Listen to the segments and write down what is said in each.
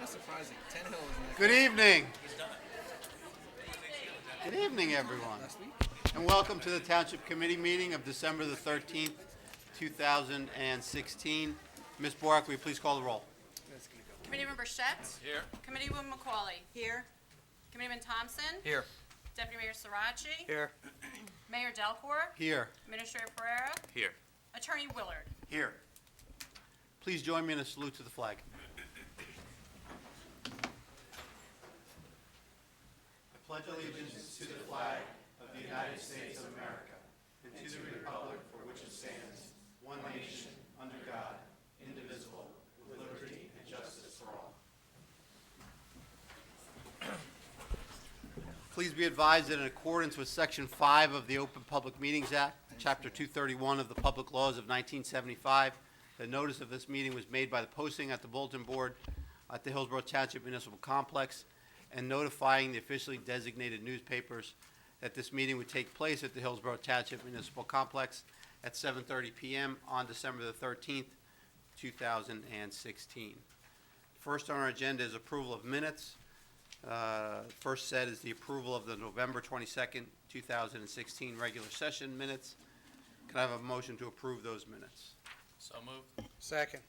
kind of surprising. Ten Hill isn't that Good evening. Good evening, everyone. last week. And welcome to the Township Committee meeting of December the 13th, 2016. Ms. Borak, will you please call the roll? That's gonna go. Committeeman Burchett. Here. Committeewoman McCauley. Here. Committeeman Thompson. Here. Deputy Mayor Sirachi. Here. Mayor Delcor. Here. Administrator Pereira. Here. Attorney Willard. Here. Please join me in a salute to the flag. I pledge allegiance to the flag of the United States of America and to the republic for which it stands, one nation, under God, indivisible, with liberty and justice for all. Please be advised that in accordance with Section 5 of the Open Public Meetings Act, Chapter 231 of the Public Laws of 1975, the notice of this meeting was made by the posting at the bulletin board at the Hillsborough Township Municipal Complex and notifying the officially designated newspapers that this meeting would take place at the Hillsborough Township Municipal Complex at 7:30 p.m. on December the 13th, 2016. First on our agenda is approval of minutes. First set is the approval of the November 22nd, 2016 regular session minutes. Can I have a motion to approve those minutes? So moved. Second.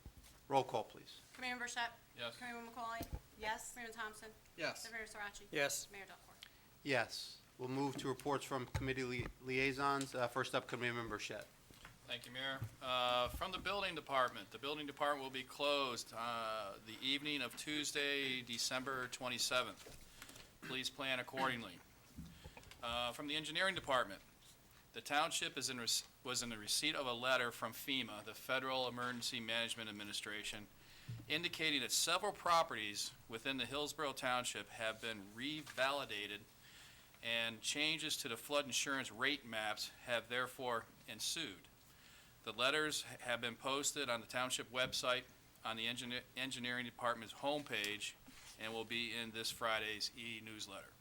Roll call, please. Committeeman Burchett. Yes. Committeewoman McCauley. Yes. Committeeman Thompson. Yes. Deputy Mayor Sirachi. Yes. Mayor Delcor. Yes. We'll move to reports from committee liaisons. First up, Committeeman Burchett. Thank you, Mayor. From the building department will be closed the evening of Tuesday, December 27th. Please plan accordingly. From the engineering department, the township was in the receipt of a letter from FEMA, the Federal Emergency Management Administration, indicating that several properties within the Hillsborough Township have been revalidated and changes to the flood insurance rate maps have therefore ensued. The letters have been posted on the township website on the engineering department's homepage and will be in this Friday's e-newsletter.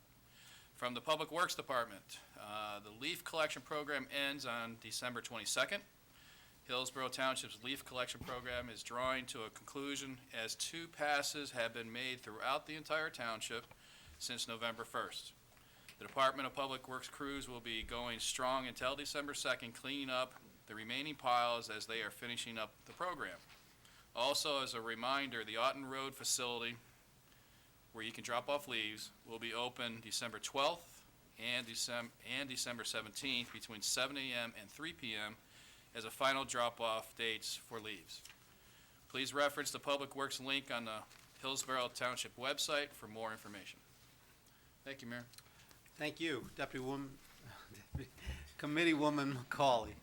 From the Public Works Department, the leaf collection program ends on December 22nd. Hillsborough Township's leaf collection program is drawing to a conclusion as 2 passes have been made throughout the entire township since November 1st. The Department of Public Works crews will be going strong until December 2nd, cleaning up the remaining piles as they are finishing up the program. Also, as a reminder, the Otten Road facility, where you can drop off leaves, will be open December 12th and December 17th between 7 a.m. and 3 p.m. as a final drop-off dates for leaves. Please reference the Public Works link on the Hillsborough Township website for more information. Thank you, Mayor. Thank you, Committeewoman McCauley.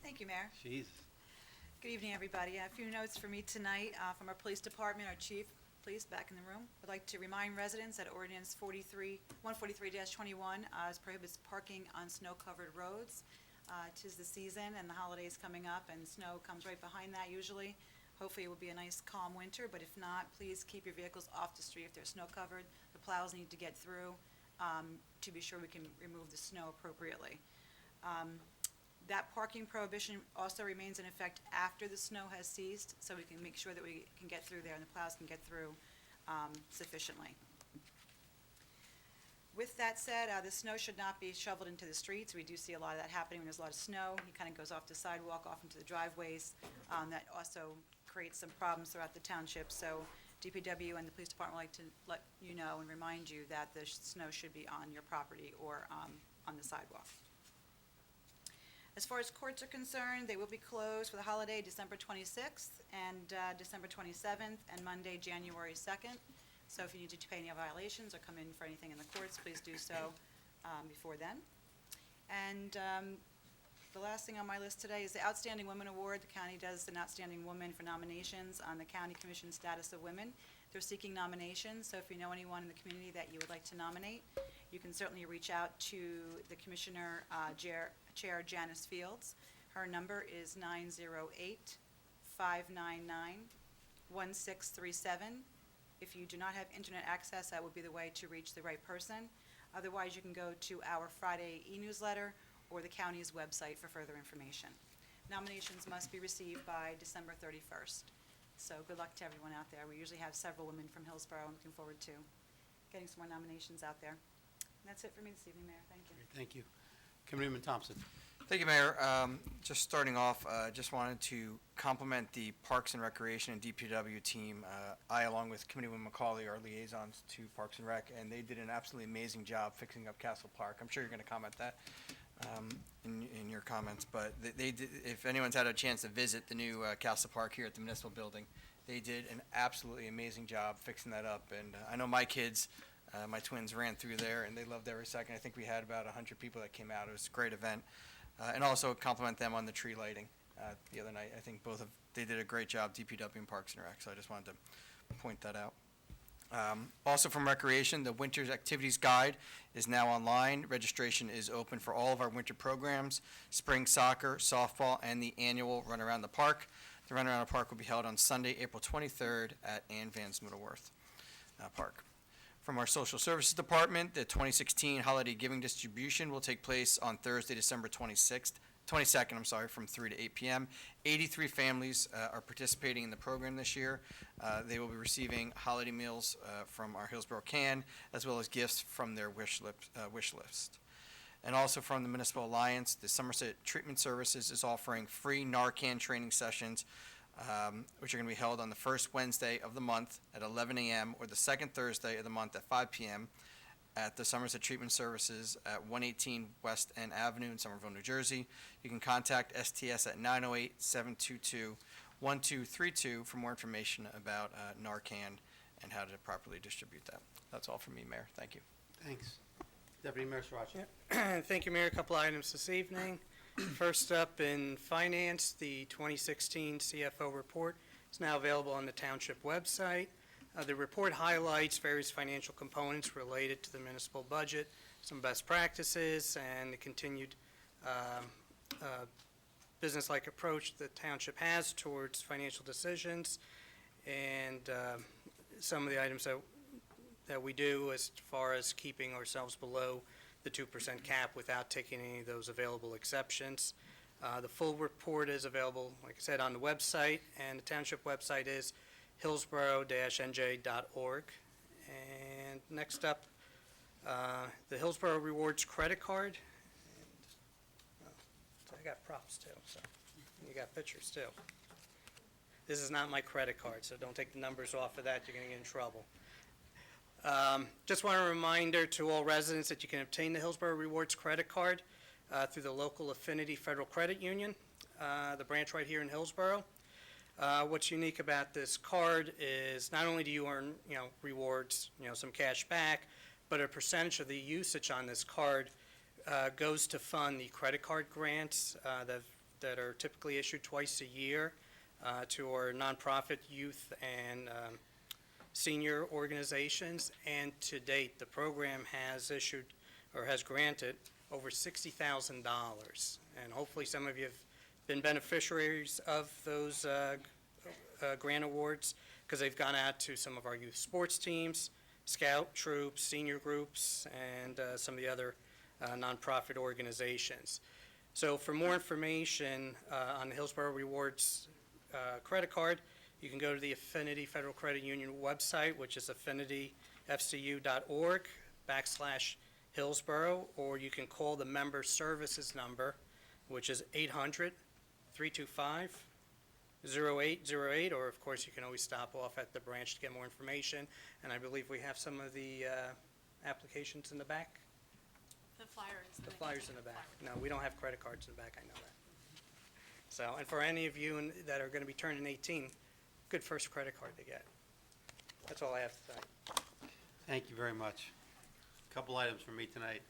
Thank you, Mayor. Jeez. Good evening, everybody. A few notes for me tonight from our police department. Our chief, please, back in the room. I'd like to remind residents that Ordinance 143-21 prohibits parking on snow-covered roads. 'Tis the season and the holidays coming up, and snow comes right behind that usually. Hopefully it will be a nice calm winter, but if not, please keep your vehicles off the street if they're snow-covered. The plows need to get through to be sure we can remove the snow appropriately. That parking prohibition also remains in effect after the snow has ceased, so we can make sure that we can get through there and the plows can get through sufficiently. With that said, the snow should not be shoveled into the streets. We do see a lot of that happening when there's a lot of snow. It kind of goes off the sidewalk, off into the driveways. That also creates some problems throughout the township. So DPW and the police department would like to let you know and remind you that the snow should be on your property or on the sidewalk. As far as courts are concerned, they will be closed for the holiday December 26th and December 27th and Monday, January 2nd. So if you need to pay any violations or come in for anything in the courts, please do so before then. And the last thing on my list today is the Outstanding Women Award. The county does an Outstanding Woman for nominations on the County Commission Status of Women. They're seeking nominations, so if you know anyone in the community that you would like to nominate, you can certainly reach out to the Commissioner Chair Janice Fields. Her number is 908-599-1637. If you do not have internet access, that would be the way to reach the right person. Otherwise, you can go to our Friday e-newsletter or the county's website for further information. Nominations must be received by December 31st. So good luck to everyone out there. We usually have several women from Hillsborough. I'm looking forward to getting some more nominations out there. And that's it for me this evening, Mayor. Thank you. Thank you. Committeeman Thompson. Thank you, Mayor. Just starting off, just wanted to compliment the Parks and Recreation and DPW team. I, along with Committeeman McCauley, are liaisons to Parks and Rec, and they did an absolutely amazing job fixing up Castle Park. I'm sure you're going to comment that in your comments, but they did, if anyone's had a chance to visit the new Castle Park here at the Municipal Building, they did an absolutely amazing job fixing that up. And I know my kids, my twins ran through there, and they loved every second. I think we had about 100 people that came out. It was a great event. And also compliment them on the tree lighting the other night. I think they did a great job, DPW and Parks and Rec, so I just wanted to point that out. Also from Recreation, the Winter's Activities Guide is now online. Registration is open for all of our winter programs, spring soccer, softball, and the annual Run Around the Park. The Run Around the Park will be held on Sunday, April 23rd at Ann Vance Middleworth Park. From our Social Services Department, the 2016 Holiday Giving Distribution will take place on Thursday, December 22nd, from 3 to 8 p.m. 83 families are participating in the program this year. They will be receiving holiday meals from our Hillsborough Can, as well as gifts from their wish list. And also from the Municipal Alliance, the Somerset Treatment Services is offering free Narcan training sessions, which are going to be held on the first Wednesday of the month at 11 a.m. or the second Thursday of the month at 5 p.m. at the Somerset Treatment Services at 118 West End Avenue in Somerville, New Jersey. You can contact STS at 908-722-1232 for more information about Narcan and how to properly distribute that. That's all from me, Mayor. Thank you. Thanks. Deputy Mayor Sriracha. Thank you, Mayor. A couple items this evening. First up, in Finance, the 2016 CFO report is now available on the Township website. The report highlights various financial components related to the municipal budget, some best practices, and the continued business-like approach the Township has towards financial decisions, and some of the items that we do as far as keeping ourselves below the 2% cap without taking any of those available exceptions. The full report is available, like I said, on the website, and the Township website is hillsborough-nj.org. And next up, the Hillsborough Rewards credit card. So I got props too, so you got pictures too. This is not my credit card, so don't take the numbers off of that, you're going to get in trouble. Just want a reminder to all residents that you can obtain the Hillsborough Rewards credit card through the local Affinity Federal Credit Union, the branch right here in Hillsborough. What's unique about this card is not only do you earn, rewards, some cash back, but a percentage of the usage on this card goes to fund the credit card grants that are typically issued twice a year to our nonprofit youth and senior organizations, and to date, the program has issued or has granted over $60,000. And hopefully some of you have been beneficiaries of those grant awards because they've gone out to some of our youth sports teams, scout troops, senior groups, and some of the other nonprofit organizations. So for more information on the Hillsborough Rewards credit card, you can go to the Affinity Federal Credit Union website, which is affinityfcu.org/Hillsborough, or you can call the member services number, which is 800-325-0808, or of course you can always stop off at the branch to get more information. And I believe we have some of the applications in the back. The flyer is. The flyers in the back. No, we don't have credit cards in the back, I know that. So, and for any of you that are going to be turning 18, good first credit card to get. That's all I have to say. Thank you very much. A couple items from me tonight.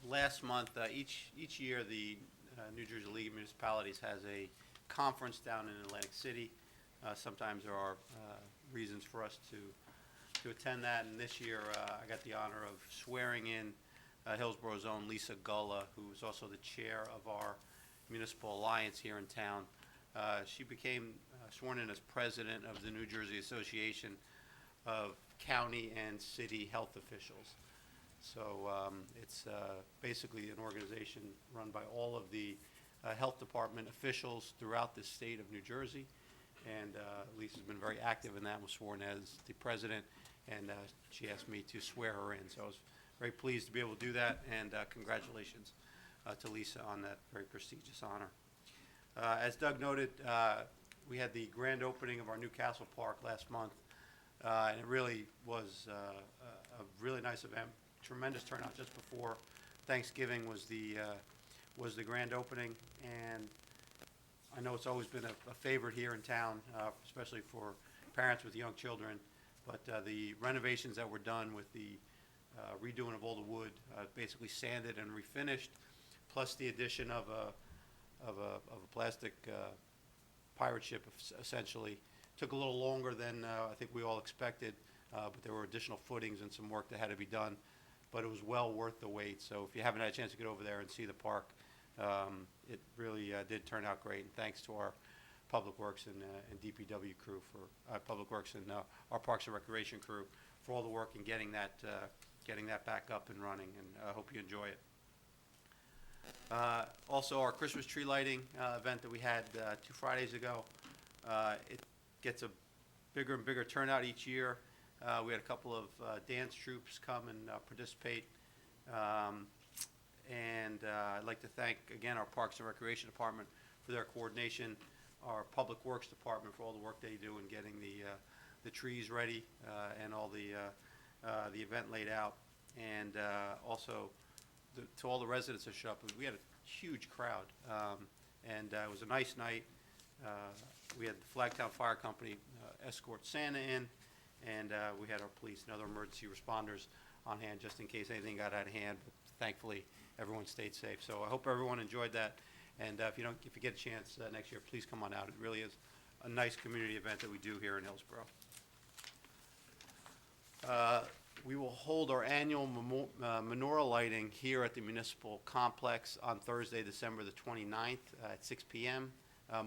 Last month, each year, the New Jersey League of Municipalities has a conference down in Atlantic City. Sometimes there are reasons for us to attend that, and this year I got the honor of swearing in Hillsborough's own Lisa Gulla, who is also the chair of our Municipal Alliance here in town. She became sworn in as president of the New Jersey Association of County and City Health Officials. So it's basically an organization run by all of the health department officials throughout the state of New Jersey. And Lisa's been very active in that, was sworn as the president, and she asked me to swear her in. So I was very pleased to be able to do that, and congratulations to Lisa on that very prestigious honor. As Doug noted, we had the grand opening of our new Castle Park last month, and it really was a really nice event. Tremendous turnout just before Thanksgiving was the grand opening, and I know it's always been a favorite here in town, especially for parents with young children. But the renovations that were done with the redoing of all the wood, basically sanded and refinished, plus the addition of a plastic pirate ship, essentially, took a little longer than I think we all expected. But there were additional footings and some work that had to be done. But it was well worth the wait. So if you haven't had a chance to get over there and see the park, it really did turn out great. And thanks to our Public Works and DPW crew for Public Works and our Parks and Recreation crew for all the work in getting that back up and running. And I hope you enjoy it. Also, our Christmas tree lighting event that we had 2 Fridays ago, it gets a bigger and bigger turnout each year. We had a couple of dance troupes come and participate. And I'd like to thank, again, our Parks and Recreation Department for their coordination, our Public Works Department for all the work they do in getting the trees ready and all the event laid out. And also to all the residents that showed up. We had a huge crowd, and it was a nice night. We had the Flagtown Fire Company escort Santa in, and we had our police and other emergency responders on hand just in case anything got out of hand. But thankfully, everyone stayed safe. So I hope everyone enjoyed that. And if you get a chance next year, please come on out. It really is a nice community event that we do here in Hillsborough. We will hold our annual menorah lighting here at the Municipal Complex on Thursday, December the 29th at 6 p.m.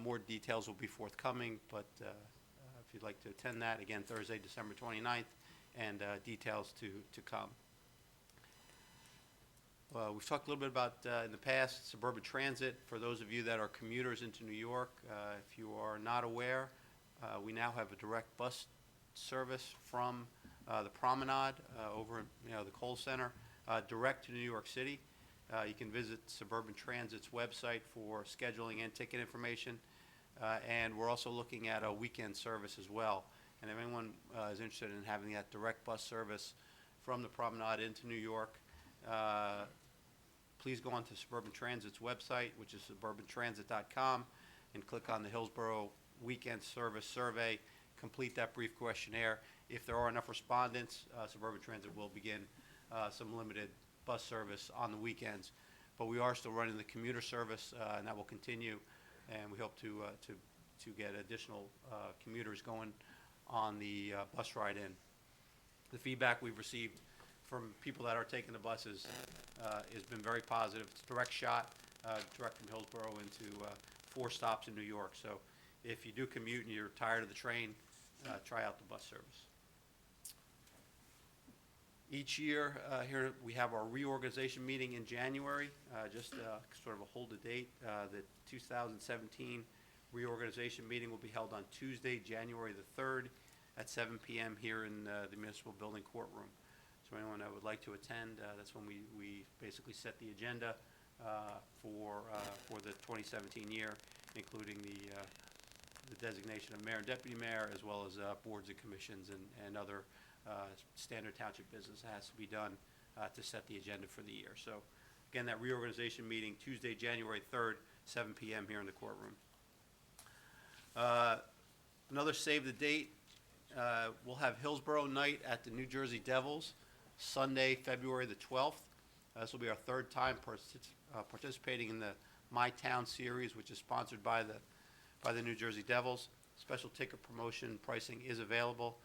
More details will be forthcoming, but if you'd like to attend that, again, Thursday, December 29th, and details to come. We've talked a little bit about, in the past, suburban transit. For those of you that are commuters into New York, if you are not aware, we now have a direct bus service from the Promenade over at the Kohl Center, direct to New York City. You can visit Suburban Transit's website for scheduling and ticket information. And we're also looking at a weekend service as well. And if anyone is interested in having that direct bus service from the Promenade into New York, please go onto Suburban Transit's website, which is suburbantransit.com, and click on the Hillsborough Weekend Service Survey. Complete that brief questionnaire. If there are enough respondents, Suburban Transit will begin some limited bus service on the weekends. But we are still running the commuter service, and that will continue. And we hope to get additional commuters going on the bus ride in. The feedback we've received from people that are taking the buses has been very positive. It's a direct shot, direct from Hillsborough into 4 stops in New York. So if you do commute and you're tired of the train, try out the bus service. Each year here we have our reorganization meeting in January, just sort of a hold the date. The 2017 reorganization meeting will be held on Tuesday, January the 3rd at 7 p.m. here in the Municipal Building courtroom. So anyone that would like to attend, that's when we basically set the agenda for the 2017 year, including the designation of mayor and deputy mayor, as well as boards and commissions and other standard township business that has to be done to set the agenda for the year. So again, that reorganization meeting, Tuesday, January 3rd, 7 p.m. here in the courtroom. Another save the date, we'll have Hillsborough Night at the New Jersey Devils, Sunday, February the 12th. This will be our 3rd time participating in the My Town series, which is sponsored by the New Jersey Devils. Special ticket promotion pricing is available,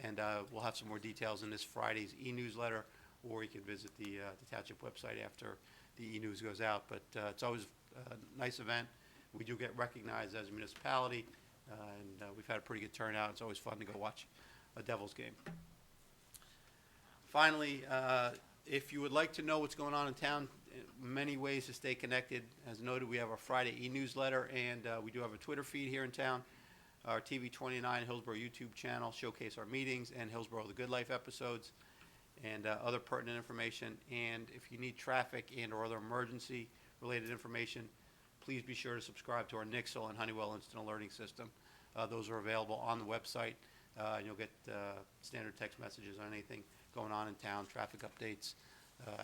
and we'll have some more details in this Friday's e-newsletter, or you can visit the township website after the e-news goes out. But it's always a nice event. We do get recognized as a municipality, and we've had a pretty good turnout. It's always fun to go watch a Devils game. Finally, if you would like to know what's going on in town many ways to stay connected. As noted, we have our Friday e-newsletter, and we do have a Twitter feed here in town. Our TV 29 Hillsborough YouTube channel showcase our meetings and Hillsborough The Good Life episodes and other pertinent information. And if you need traffic and or other emergency-related information, please be sure to subscribe to our Nixle and Honeywell Instant Alerting System. Those are available on the website. You'll get standard text messages on anything going on in town, traffic updates,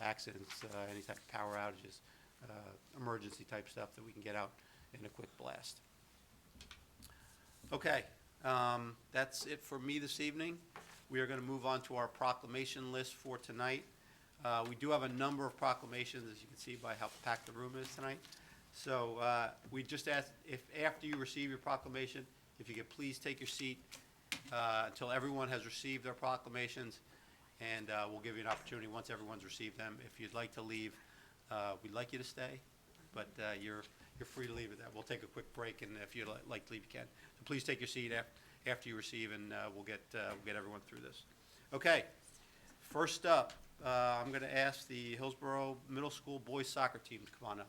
accidents, any type of power outages, emergency type stuff that we can get out in a quick blast. Okay, that's it for me this evening. We are going to move on to our proclamation list for tonight. We do have a number of proclamations, as you can see by how packed the room is tonight. So we just ask if after you receive your proclamation, if you could please take your seat until everyone has received their proclamations, and we'll give you an opportunity once everyone's received them. If you'd like to leave, we'd like you to stay, but you're free to leave at that. We'll take a quick break, and if you'd like to leave, you can. So please take your seat after you receive, and we'll get everyone through this. Okay, first up, I'm going to ask the Hillsborough Middle School boys soccer team to come on up.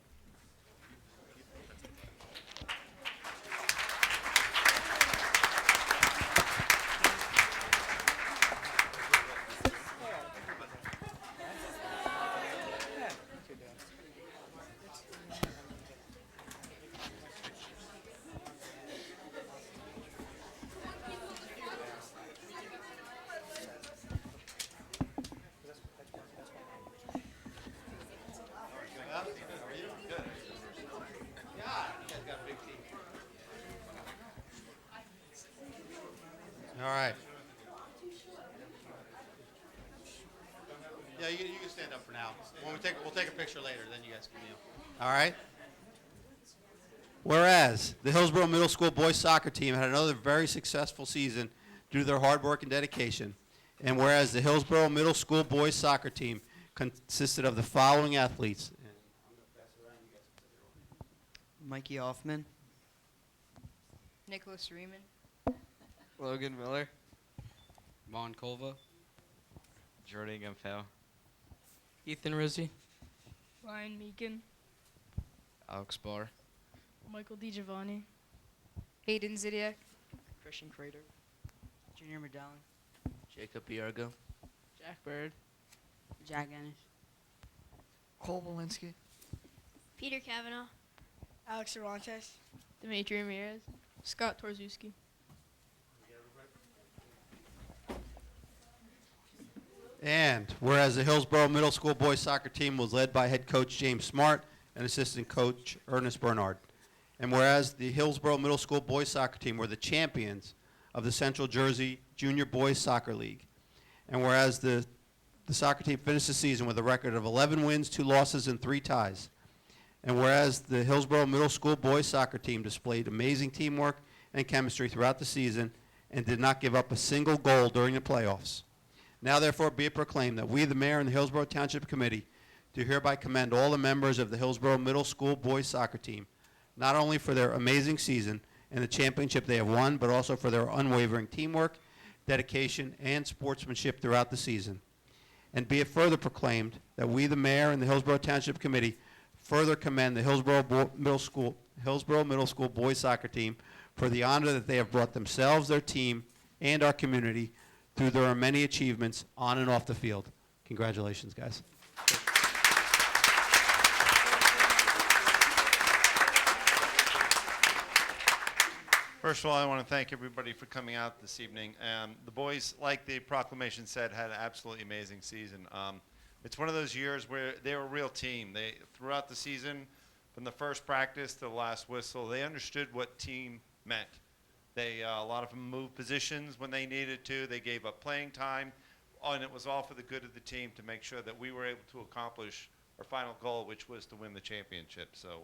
All right. Yeah, you can stand up for now. We'll take a picture later, then you guys can kneel. All right. Whereas the Hillsborough Middle School boys soccer team had another very successful season due to their hard work and dedication, and whereas the Hillsborough Middle School boys soccer team consisted of the following athletes. Mikey Hoffman, Nicholas Riemann, Logan Miller, Mon Colva, Jordan Gumpel, Ethan Rizzi, Ryan Meakin, Alex Barr, Michael DiGiovanni, Hayden Zidiak, Christian Crater, Junior Medallin, Jacob Biargo, Jack Bird, Jack Ennis, Cole Walensky, Peter Kavanaugh, Alex Cervantes, Dimitri Ramirez, Scott Torzewski. And whereas the Hillsborough Middle School boys soccer team was led by head coach James Smart and assistant coach Ernest Bernard. And whereas the Hillsborough Middle School boys soccer team were the champions of the Central Jersey Junior Boys Soccer League. And whereas the soccer team finished the season with a record of 11 wins, 2 losses, and 3 ties. And whereas the Hillsborough Middle School boys soccer team displayed amazing teamwork and chemistry throughout the season and did not give up a single goal during the playoffs. Now therefore be it proclaimed that we, the mayor and the Hillsborough Township Committee, do hereby commend all the members of the Hillsborough Middle School boys soccer team, not only for their amazing season and the championship they have won, but also for their unwavering teamwork, dedication, and sportsmanship throughout the season. And be it further proclaimed that we, the mayor and the Hillsborough Township Committee, further commend the Hillsborough Middle School boys soccer team for the honor that they have brought themselves, their team, and our community through their many achievements on and off the field. Congratulations, guys. First of all, I want to thank everybody for coming out this evening. The boys, like the proclamation said, had an absolutely amazing season. It's one of those years where they were a real team. They, throughout the season, from the first practice to the last whistle, they understood what team meant. They, a lot of them moved positions when they needed to. They gave up playing time, and it was all for the good of the team to make sure that we were able to accomplish our final goal, which was to win the championship. So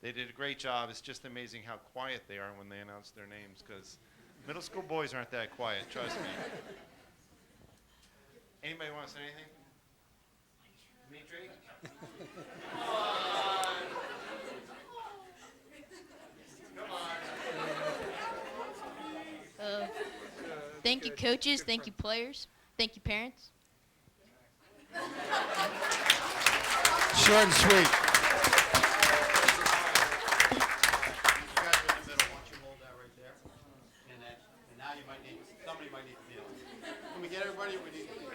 they did a great job. It's just amazing how quiet they are when they announce their names, because middle school boys aren't that quiet, trust me. Anybody want to say anything? Dimitri? Thank you, coaches. Thank you, players. Thank you, parents. Short and sweet. You guys are in the middle. Why don't you hold that right there? And now you might need, somebody might need to kneel. Can we get everybody? We need to kneel.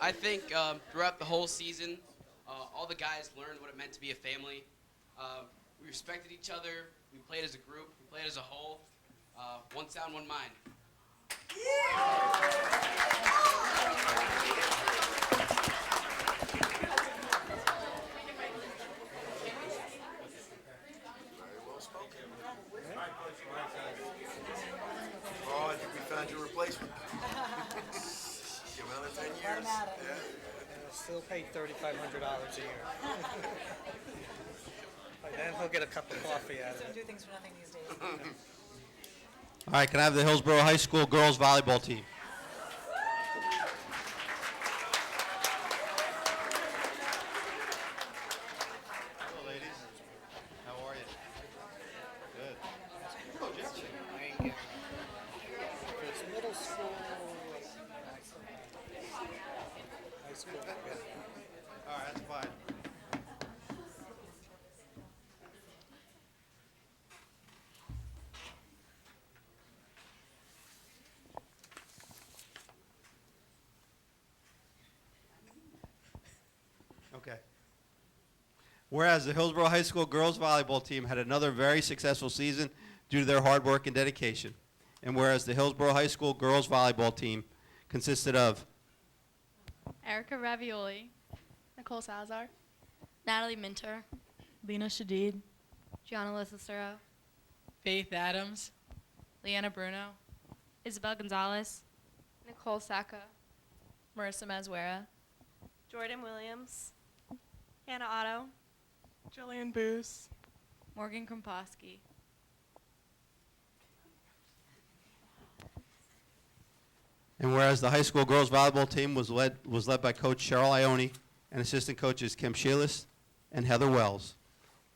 I think throughout the whole season, all the guys learned what it meant to be a family. We respected each other. We played as a group. We played as a whole. One sound, one mind. Oh, I think we found your replacement. Give another 10 years. Yeah. Still paid $3,500 a year. Then he'll get a cup of coffee out of Don't it. do things for nothing these days. All right, can I have the Hillsborough High School girls volleyball team? Hello, ladies. How are you? Good. Hello, Jesse. It's middle school, high school. All right, that's fine. Okay. Whereas the Hillsborough High School girls volleyball team had another very successful season due to their hard work and dedication. And whereas the Hillsborough High School girls volleyball team consisted of Erica Ravioli. Nicole Salazar. Natalie Minter. Lena Shadid. Gianna Lissestero. Faith Adams. Leanna Bruno. Isabel Gonzalez. Nicole Sacca. Marissa Mazzuera. Jordan Williams. Hannah Otto. Jillian Boos. Morgan Kromposki. And whereas the high school girls volleyball team was led by Coach Cheryl Ione and assistant coaches Kim Shealis and Heather Wells.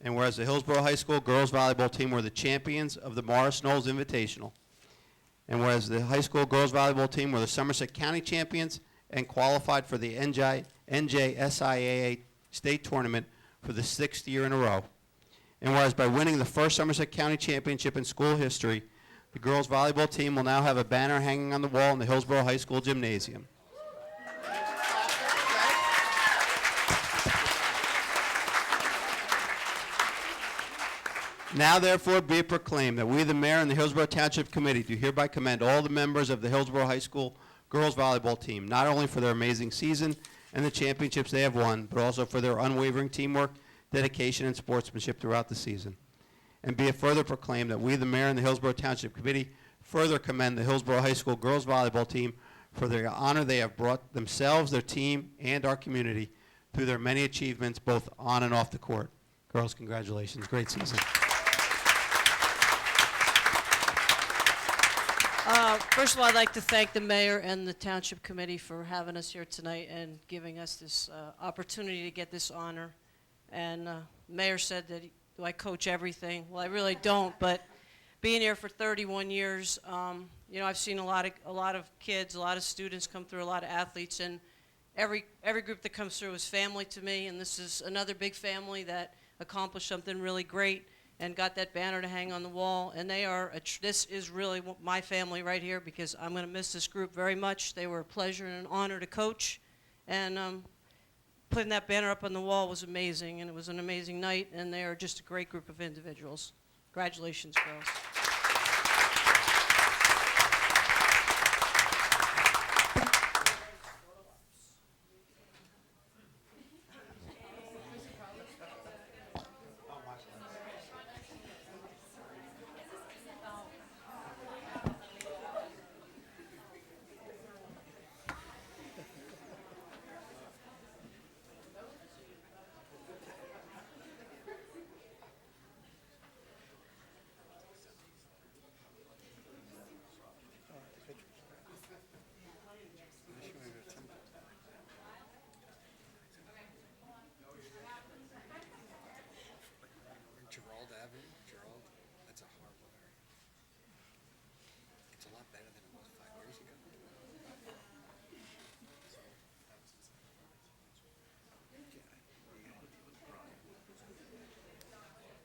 And whereas the Hillsborough High School girls volleyball team were the champions of the Morris Knowles Invitational. And whereas the high school girls volleyball team were the Somerset County champions and qualified for the NJSIAA state tournament for the 6th year in a row. And whereas by winning the first Somerset County championship in school history, the girls volleyball team will now have a banner hanging on the wall in the Hillsborough High School gymnasium. Now therefore be it proclaimed that we, the mayor and the Hillsborough Township Committee, do hereby commend all the members of the Hillsborough High School girls volleyball team, not only for their amazing season and the championships they have won, but also for their unwavering teamwork, dedication, and sportsmanship throughout the season. And be it further proclaimed that we, the mayor and the Hillsborough Township Committee, further commend the Hillsborough High School girls volleyball team for the honor they have brought themselves, their team, and our community through their many achievements both on and off the court. Girls, congratulations. Great season. First of all, I'd like to thank the mayor and the township committee for having us here tonight and giving us this opportunity to get this honor. And mayor said that, do I coach everything? Well, I really don't, but being here for 31 years, you know, I've seen a lot of kids, a lot of students come through, a lot of athletes, and every group that comes through is family to me, and this is another big family that accomplished something really great. and got that banner to hang on the wall. And they are, this is really my family right here, because I'm going to miss this group very much. They were a pleasure and an honor to coach. And putting that banner up on the wall was amazing, and it was an amazing night, and they are just a great group of individuals. Congratulations, girls. Gerald Avenue, Gerald, that's a horrible area. It's a lot better than it was 5 years ago.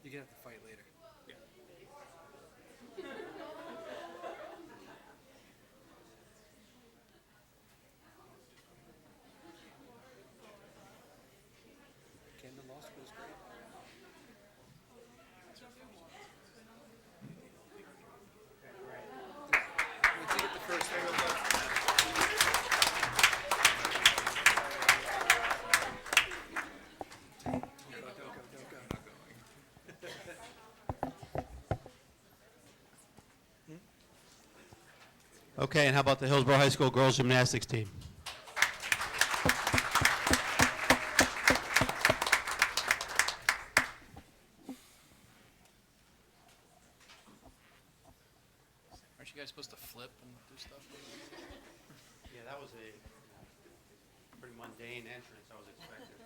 You're gonna have to fight later. Camden Law School is great. Once you get the first Don't go. Okay, and how about the Hillsborough High School girls gymnastics team? Aren't you guys supposed to flip and do stuff? Yeah, that was a pretty mundane entrance, I was expecting.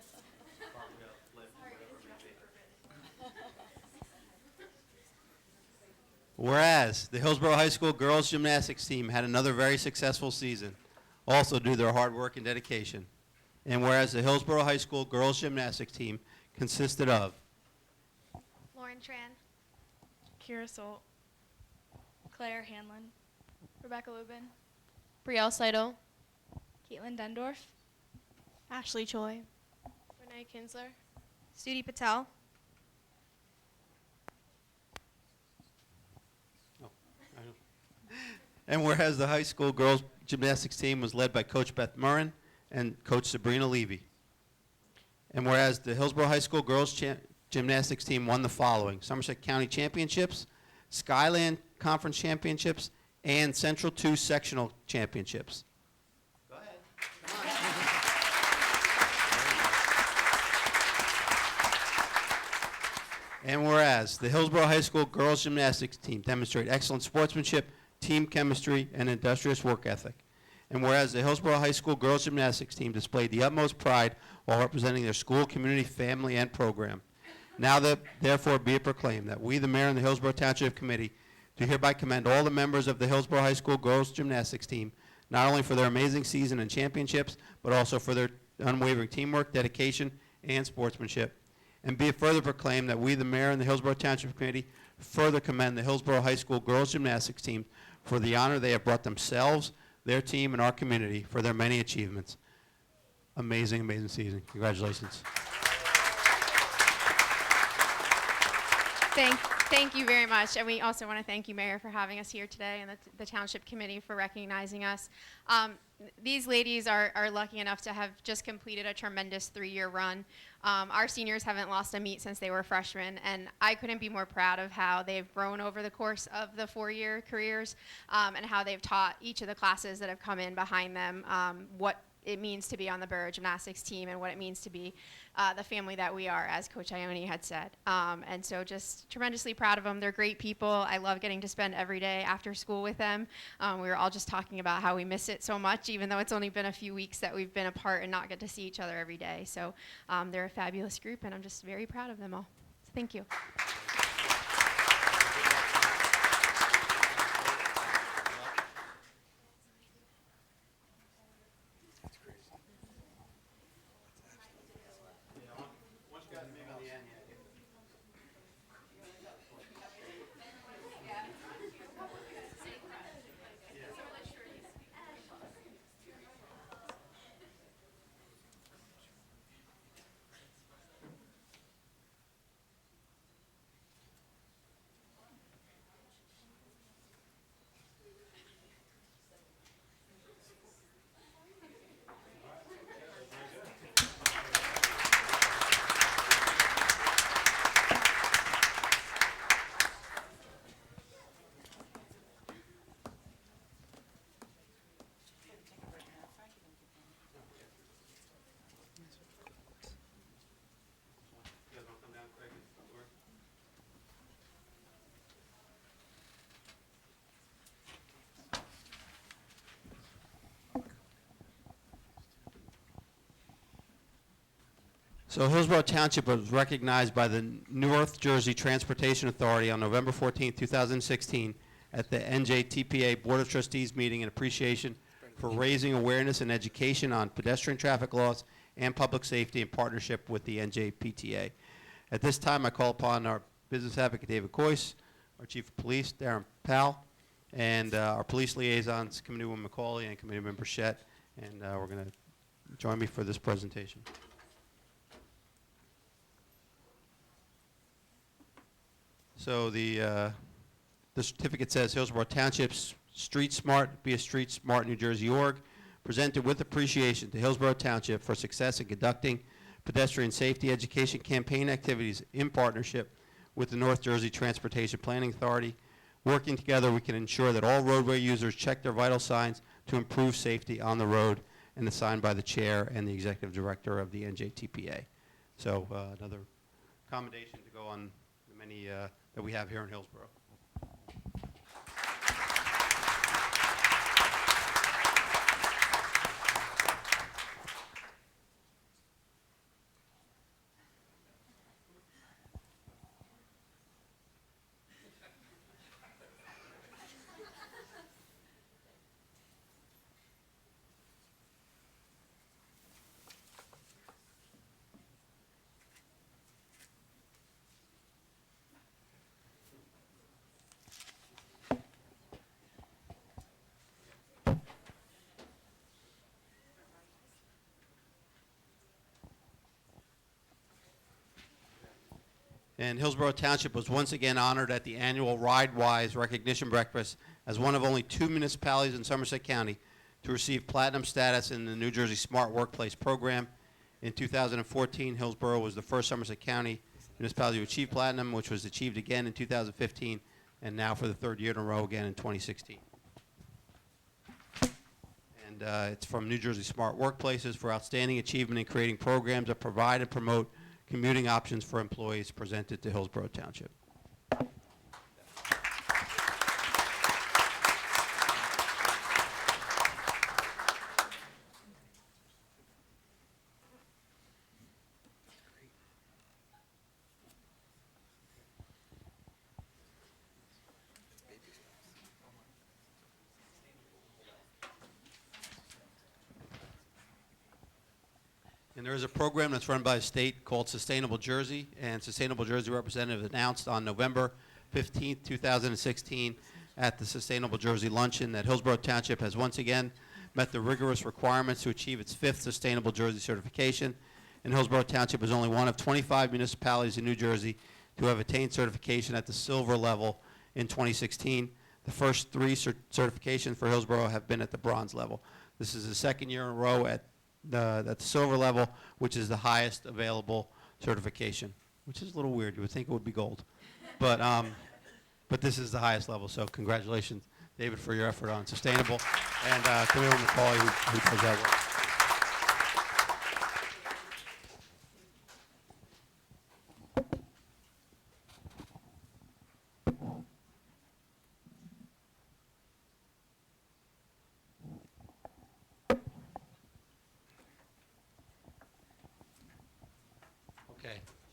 Cartwheel, flip, whatever it may be. Whereas the Hillsborough High School girls gymnastics team had another very successful season, also due to their hard work and dedication. And whereas the Hillsborough High School girls gymnastics team consisted of Lauren Tran, Kira Solt. Claire Hanlon, Rebecca Lubin, Brielle Seidel, Caitlin Dendorf, Ashley Choi, Renee Kinsler, Studi Patel, And whereas the high school girls gymnastics team was led by Coach Beth Murrin and Coach Sabrina Levy. And whereas the Hillsborough High School girls gymnastics team won the following: Somerset County Championships, Skyland Conference Championships, and Central 2 Sectional Championships. Go ahead. And whereas the Hillsborough High School girls gymnastics team demonstrated excellent sportsmanship, team chemistry, and industrious work ethic. And whereas the Hillsborough High School girls gymnastics team displayed the utmost pride while representing their school, community, family, and program. Now therefore be it proclaimed that we, the mayor and the Hillsborough Township Committee, do hereby commend all the members of the Hillsborough High School girls gymnastics team, not only for their amazing season and championships, but also for their unwavering teamwork, dedication, and sportsmanship. And be it further proclaimed that we, the mayor and the Hillsborough Township Committee, further commend the Hillsborough High School girls gymnastics team for the honor they have brought themselves, their team, and our community for their many achievements. Amazing, amazing season. Congratulations. Thank you very much, and we also want to thank you, Mayor, for having us here today, and the Township Committee for recognizing us. These ladies are lucky enough to have just completed a tremendous 3-year run. Our seniors haven't lost a meet since they were freshmen, and I couldn't be more proud of how they've grown over the course of the 4-year careers, and how they've taught each of the classes that have come in behind them what it means to be on the Borough Gymnastics team and what it means to be the family that we are, as Coach Ione had said. And so just tremendously proud of them. They're great people. I love getting to spend every day after school with them. We were all just talking about how we miss it so much, even though it's only been a few weeks that we've been apart and not get to see each other every day. So they're a fabulous group, and I'm just very proud of them all. So thank you. So Hillsborough Township was recognized by the North Jersey Transportation Authority on November 14, 2016, at the NJTPA Board of Trustees meeting in appreciation for raising awareness and education on pedestrian traffic laws and public safety in partnership with the NJPTA. At this time, I call upon our business advocate, David Coyce, our Chief of Police, Darren Powell, and our police liaisons, Committeewoman McCauley and Committeeman Burchett, and we're going to join me for this presentation. So the certificate says Hillsborough Township's Street Smart, Be a Street Smart New Jersey org, presented with appreciation to Hillsborough Township for success in conducting pedestrian safety education campaign activities in partnership with the North Jersey Transportation Planning Authority. Working together, we can ensure that all roadway users check their vital signs to improve safety on the road, and is signed by the chair and the executive director of the NJTPA. So another commendation to go on the many that we have here in Hillsborough. And Hillsborough Township was once again honored at the annual RideWise Recognition Breakfast as one of only 2 municipalities in Somerset County to receive platinum status in the New Jersey Smart Workplace Program. In 2014, Hillsborough was the first Somerset County municipality to achieve platinum, which was achieved again in 2015, and now for the third year in a row again in 2016. And it's from New Jersey Smart Workplaces for outstanding achievement in creating programs that provide and promote commuting options for employees, presented to Hillsborough Township. And there is a program that's run by the state called Sustainable Jersey, and Sustainable Jersey representative announced on November 15, 2016 at the Sustainable Jersey Luncheon that Hillsborough Township has once again met the rigorous requirements to achieve its 5th Sustainable Jersey certification. And Hillsborough Township is only one of 25 municipalities in New Jersey to have attained certification at the silver level in 2016. The first 3 certifications for Hillsborough have been at the bronze level. This is the second year in a row at the silver level, which is the highest available certification, which is a little weird. You would think it would be gold. But this is the highest level, so congratulations, David, for your effort on sustainable, and Camille McCauley, who does that work.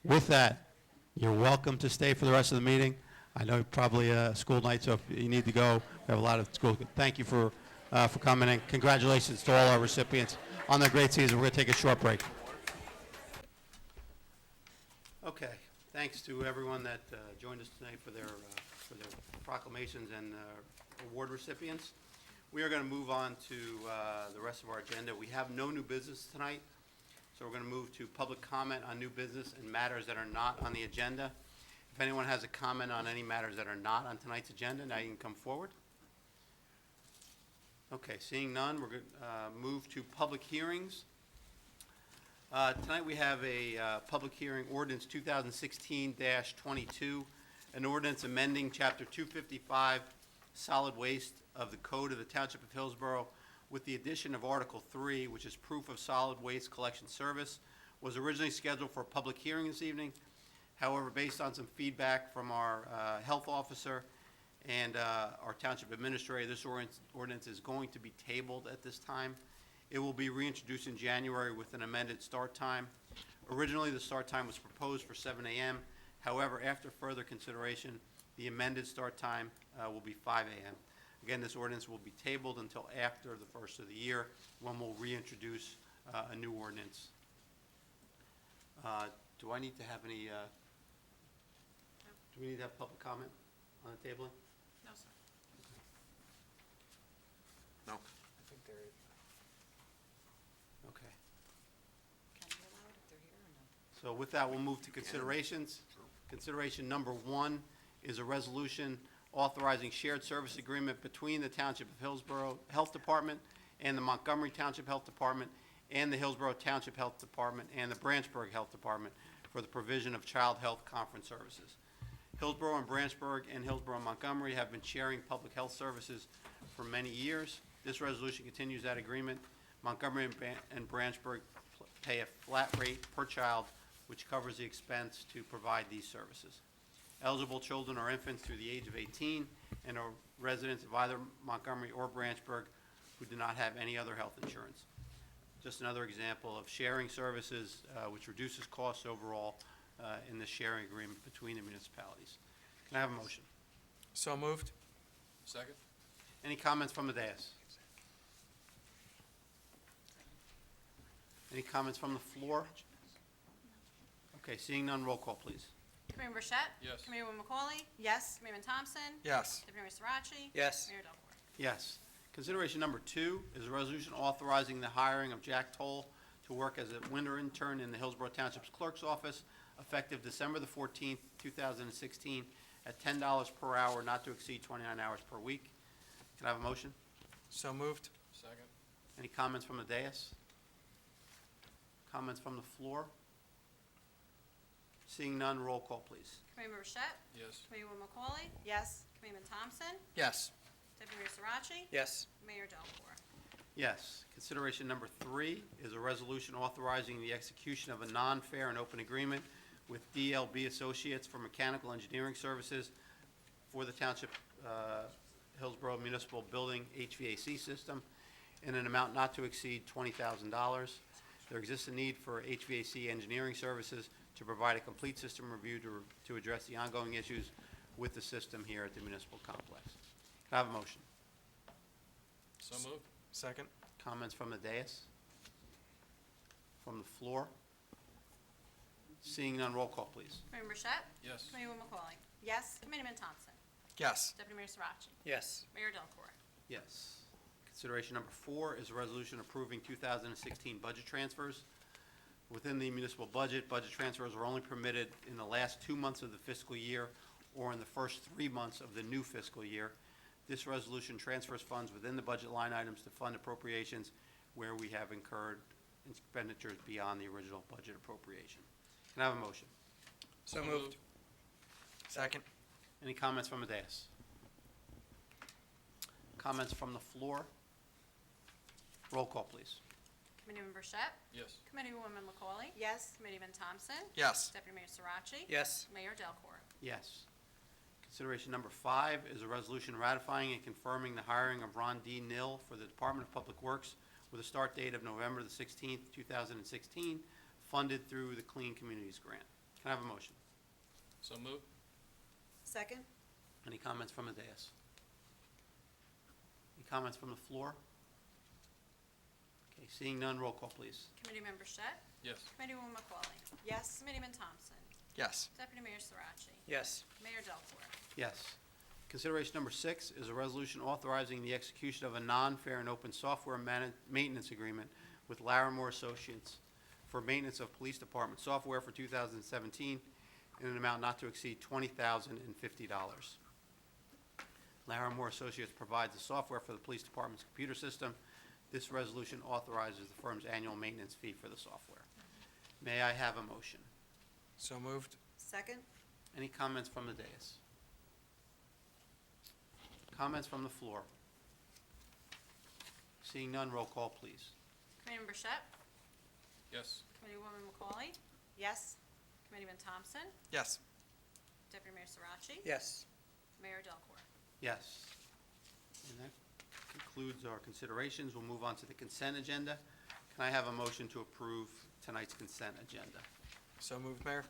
With that, you're welcome to stay for the rest of the meeting. I know probably school night, so if you need to go, we have a lot of school. Thank you for coming, and congratulations to all our recipients on their great season. We're going to take a short break. Okay. Thanks to everyone that joined us tonight for their proclamations and award recipients. We are going to move on to the rest of our agenda. We have no new business tonight. So we're going to move to public comment on new business and matters that are not on the agenda. If anyone has a comment on any matters that are not on tonight's agenda, now you can come forward. Okay, seeing none, we're going to move to public hearings. Tonight we have a public hearing, ordinance 2016-22, an ordinance amending Chapter 255, Solid Waste of the Code of the Township of Hillsborough, with the addition of Article 3, which is proof of solid waste collection service, was originally scheduled for a public hearing this evening. However, based on some feedback from our health officer and our township administrator, this ordinance is going to be tabled at this time. It will be reintroduced in January with an amended start time. Originally, the start time was proposed for 7 a.m. However, after further consideration, the amended start time will be 5 a.m. Again, this ordinance will be tabled until after the first of the year, when we'll reintroduce a new ordinance. Do I need to have any, do we need to have public comment on the tabling? No, sir. No. I think there is. Okay. Can we allow it if they're here or no? So with that, we'll move to considerations. Consideration number 1 is a resolution authorizing shared service agreement between the Township of Hillsborough Health Department and the Montgomery Township Health Department and the Hillsborough Township Health Department and the Branchburg Health Department for the provision of child health conference services. Hillsborough and Branchburg and Hillsborough and Montgomery have been sharing public health services for many years. This resolution continues that agreement. Montgomery and Branchburg pay a flat rate per child, which covers the expense to provide these services. Eligible children are infants through the age of 18 and are residents of either Montgomery or Branchburg who do not have any other health insurance. Just another example of sharing services, which reduces costs overall in the sharing agreement between the municipalities. Can I have a motion? So moved. Second? Any comments from the dais? Any comments from the floor? Okay, seeing none, roll call, please. Committeeman Burchett? Yes. Committeewoman McCauley? Yes. Committeeman Thompson? Yes. Deputy Mayor Sarachi? Yes. Mayor Delcor? Yes. Consideration number 2 is a resolution authorizing the hiring of Jack Toll to work as a winter intern in the Hillsborough Township's clerk's office, effective December the 14th, 2016, at $10 per hour, not to exceed 29 hours per week. Can I have a motion? So moved. Second? Any comments from the dais? Comments from the floor? Seeing none, roll call, please. Committeeman Burchett? Yes. Committeewoman McCauley? Yes. Committeeman Thompson? Yes. Deputy Mayor Sarachi? Yes. Mayor Delcor? Yes. Consideration number 3 is a resolution authorizing the execution of a non-fair and open agreement with DLB Associates for mechanical engineering services for the Township Hillsborough Municipal Building HVAC system in an amount not to exceed $20,000. There exists a need for HVAC engineering services to provide a complete system review to address the ongoing issues with the system here at the municipal complex. Can I have a motion? So moved? Second. Comments from the dais? From the floor? Seeing none, roll call, please. Committeeman Burchett? Yes. Committeewoman McCauley? Yes. Committeeman Thompson? Yes. Deputy Mayor Sarachi? Yes. Mayor Delcor? Yes. Consideration number 4 is a resolution approving 2016 budget transfers. Within the municipal budget, budget transfers are only permitted in the last 2 months of the fiscal year or in the first 3 months of the new fiscal year. This resolution transfers funds within the budget line items to fund appropriations where we have incurred expenditures beyond the original budget appropriation. Can I have a motion? So moved. Second. Any comments from the dais? Comments from the floor? Roll call, please. Committeeman Burchett? Yes. Committeewoman McCauley? Yes. Committeeman Thompson? Yes. Deputy Mayor Sarachi? Yes. Mayor Delcor? Yes. Consideration number 5 is a resolution ratifying and confirming the hiring of Ron D. Nill for the Department of Public Works with a start date of November the 16th, 2016, funded through the Clean Communities Grant. Can I have a motion? So moved? Second. Any comments from the dais? Any comments from the floor? Okay, seeing none, roll call, please. Committeeman Burchett? Yes. Committeewoman McCauley? Yes. Committeeman Thompson? Yes. Deputy Mayor Sarachi? Yes. Mayor Delcor? Yes. Consideration number 6 is a resolution authorizing the execution of a non-fair and open software maintenance agreement with Larimore Associates for maintenance of police department software for 2017 in an amount not to exceed $20,050. Larimore Associates provides the software for the police department's computer system. This resolution authorizes the firm's annual maintenance fee for the software. May I have a motion? So moved. Second. Any comments from the dais? Comments from the floor? Seeing none, roll call, please. Committeeman Burchett? Yes. Committeewoman McCauley? Yes. Committeeman Thompson? Yes. Deputy Mayor Sarachi? Yes. Mayor Delcor? Yes. And that concludes our considerations. We'll move on to the consent agenda. Can I have a motion to approve tonight's consent agenda? So moved, Mayor.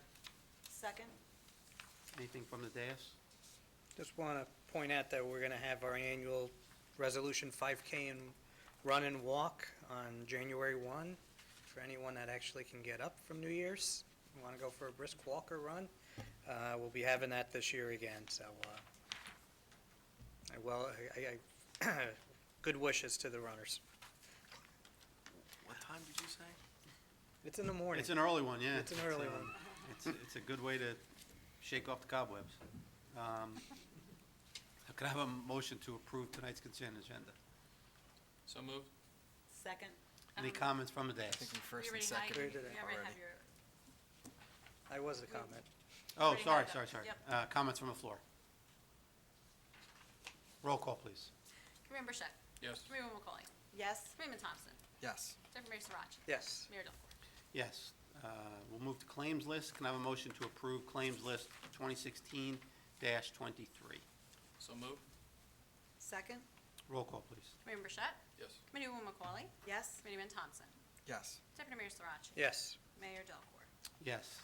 Second? Anything from the dais? Just want to point out that we're going to have our annual Resolution 5K and Run and Walk on January 1 for anyone that actually can get up from New Year's. Want to go for a brisk walk or run? We'll be having that this year again, so good wishes to the runners. What time did you say? It's in the morning. It's an early one, yeah. It's an early one. It's a good way to shake off the cobwebs. Could I have a motion to approve tonight's consent agenda? So moved. Second? Any comments from the I dais? think we You first and already second. had- We did it you already already. have your, I was a comment. Oh, already sorry, had sorry, that. sorry. Yep. Comments from the floor. Roll call, please. Committeeman Bichette. Yes. Committeeman McCauley. Yes? Committeeman Thompson. Yes. Deputy Mayor Srirachi. Yes. Mayor Delacorte. Yes. We'll move to claims list. Can I have a motion to approve claims list 2016-23? So moved. Second? Roll call, please. Committeeman Bichette. Yes. Committeeman McCauley. Yes? Committeeman Thompson. Yes. Deputy Mayor Srirachi. Yes. Mayor Delacorte. Yes.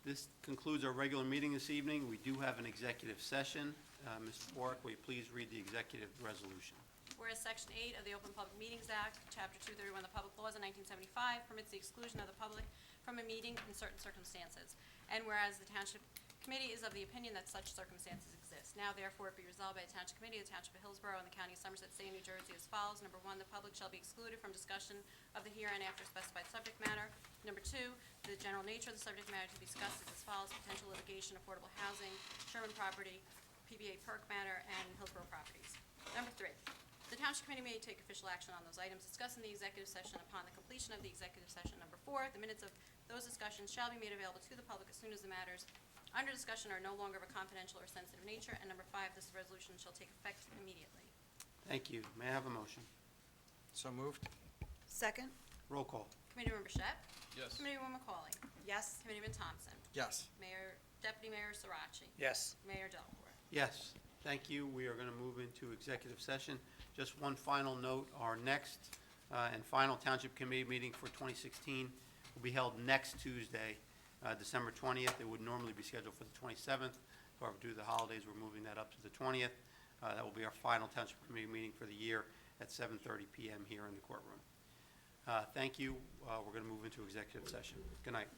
This concludes our regular meeting this evening. We do have an executive session. Mr. Warwick, will you please read the executive resolution? Whereas Section 8 of the Open Public Meetings Act, Chapter 231 of the Public Laws of 1975 permits the exclusion of the public from a meeting in certain circumstances. And whereas the Township Committee is of the opinion that such circumstances exist. Now therefore it be resolved by the Township Committee of the Township of Hillsborough and the County of Somerset, State of New Jersey as follows. Number 1, the public shall be excluded from discussion of the hereinafter specified subject matter. Number 2, the general nature of the subject matter to be discussed is as follows: potential litigation, affordable housing, Sherman property, PBA Perk matter, and Hillsborough properties. Number 3, the Township Committee may take official action on those items discussed in the executive session upon the completion of the executive session. Number 4, the minutes of those discussions shall be made available to the public as soon as the matters under discussion are no longer of a confidential or sensitive nature. And number 5, this resolution shall take effect immediately. Thank you. May I have a motion? So moved. Second? Roll call. Committeeman Bichette. Yes. Committeeman McCauley. Yes? Committeeman Thompson. Yes. Deputy Mayor Srirachi. Yes. Mayor Delacorte. Yes, thank you. We are going to move into executive session. Just one final note, our next and final Township Committee meeting for 2016 will be held next Tuesday, December 20th. It would normally be scheduled for the 27th. However, due to the holidays, we're moving that up to the 20th. That will be our final Township Committee meeting for the year at 7:30 PM here in the courtroom. Thank you. We're going to move into executive session. Good night.